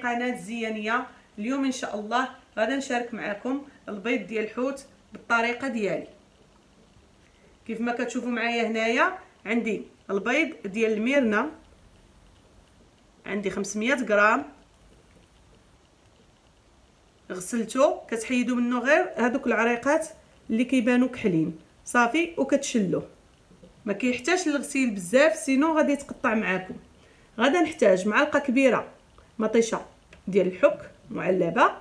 قناه زيانيه. اليوم ان شاء الله غادا نشارك معكم البيض ديال الحوت بالطريقه ديالي. كيف ما كتشوفوا معايا هنايا عندي البيض ديال الميرنا، عندي 500 غرام غسلته. كتحيدوا منه غير هذوك العريقات اللي كيبانوا كحلين صافي وكتشلوه، ما كيحتاجش للغسيل بزاف سينو غادي يتقطع معاكم. غادا نحتاج معلقه كبيره مطيشه ديال الحك معلبه،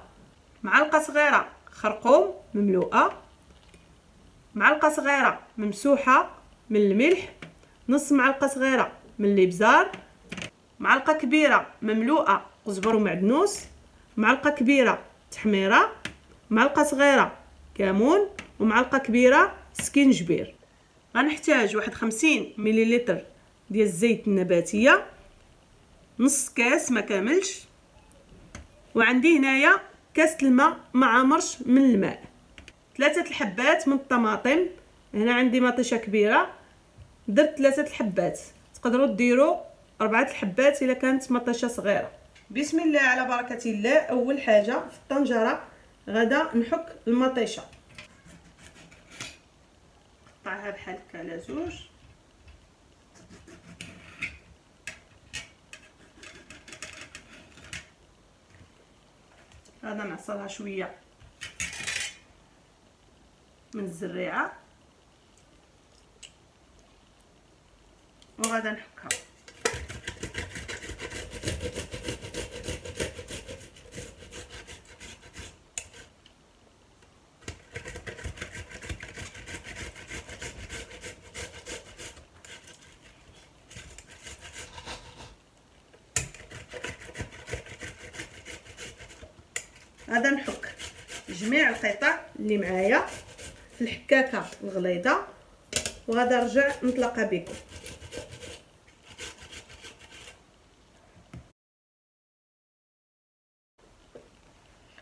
معلقه صغيره خرقوم مملوءه، معلقه صغيره ممسوحه من الملح، نص معلقه صغيره من الابزار، معلقه كبيره مملوءه قزبر ومعدنوس، معلقه كبيره تحميره، معلقه صغيره كمون، ومعلقه كبيره سكينجبير. غنحتاج واحد 50 مليلتر ديال الزيت النباتيه، نص كاس ما كاملش، وعندي هنايا كاس الماء ما عامرش من الماء، 3 الحبات من الطماطم. هنا عندي مطيشه كبيره درت 3 الحبات، تقدروا ديروا 4 الحبات الا كانت مطيشه صغيره. بسم الله على بركه الله. اول حاجه في الطنجره غدا نحك المطيشه، نقطعها بحال هكا على زوج. غادا نعصرها شويه من الزريعه وغادا نحكها. غادا نحك جميع القطع اللي معايا في الحكاكه الغليظه وغادا نرجع نتلاقى بكم.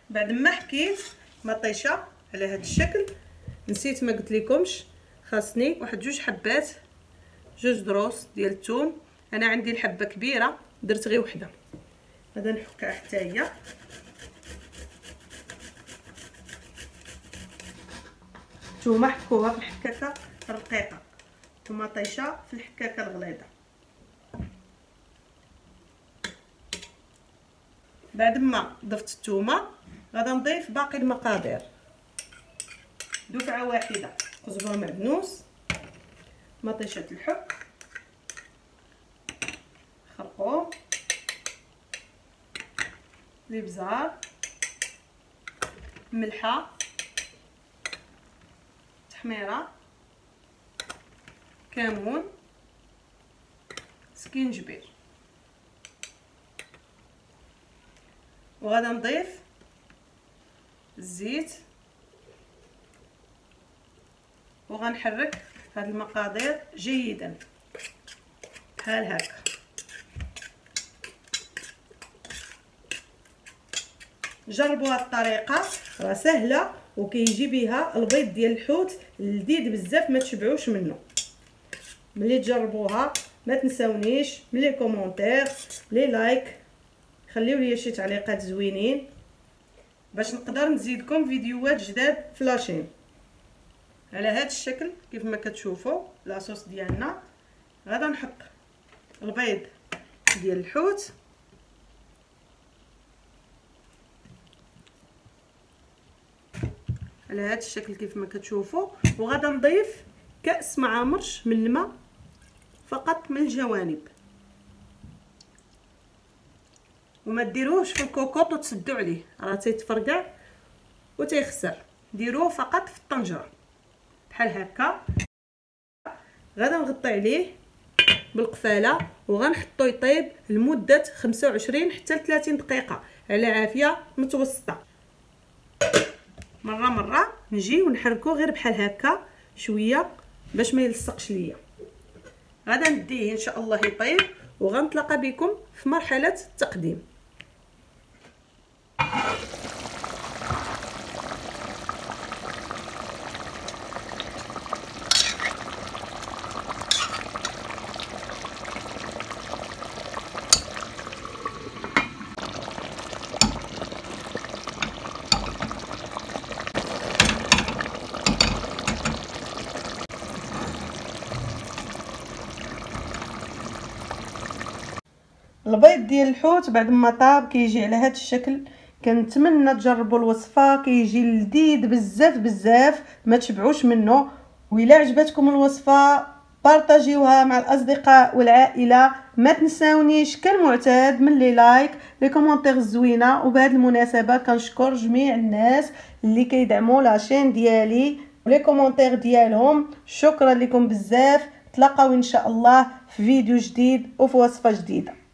بعد ما حكيت مطيشه على هذا الشكل، نسيت ما قلت لكمش خاصني واحد 2 حبات 2 دروس ديال الثوم. انا عندي الحبه كبيره درت غير وحده. غادا نحكها حتى هي. نتوما حكوها في الحكاكه الرقيقه ومطيشه في الحكاكه الغليظه. بعد ما ضفت الثومه غادا نضيف باقي المقادير. دفعه واحده قزبر معدنوس، مطيشه الحك، خرقوم، الابزار، ملحه، تحميره، كمون، سكينجبير. وغادا نضيف الزيت وغنحرك هاد المقادير جيدا بحال هكا. جربوا هاد الطريقه راه سهله وكيجي بها البيض ديال الحوت لذيذ بزاف، ما تشبعوش منه. ملي تجربوها ما تنساونيش من لي كومونتير لي لايك، خليو لي شي تعليقات زوينين باش نقدر نزيدكم فيديوهات جداد في لاشين. على هذا الشكل كيف ما كتشوفوا لاصوص ديالنا. غادا نحط البيض ديال الحوت على هذا الشكل كيف ما كتشوفوا، وغادا نضيف كأس ما عامرش من الماء فقط من الجوانب، وما ديروهش في الكوكوط وتسدوا عليه راه تيتفرقع وتيخسر. ديروه فقط في الطنجره بحال هكا. غادا نغطي عليه بالقفاله وغنحطو يطيب لمده 25 حتى ل 30 دقيقه على عافيه متوسطه. مره نجي ونحركو غير بحال هكا شويه باش ما يلصقش ليا. غادا نديه ان شاء الله يطيب وغنتلاقى بكم في مرحله التقديم. البيض ديال الحوت بعد ما طاب كيجي على هذا الشكل. كنتمنى تجربوا الوصفه، كيجي لذيذ بزاف بزاف، ما تشبعوش منه. وإلا عجبتكم الوصفه بارطاجيوها مع الاصدقاء والعائله. ما تنساونيش كالمعتاد من لي لايك لي كومونتير زوينه. وبهذه المناسبه كنشكر جميع الناس اللي كيدعموا لاشين ديالي ولي كومونتير ديالهم. شكرا لكم بزاف. تلاقاو ان شاء الله في فيديو جديد وفي وصفه جديده.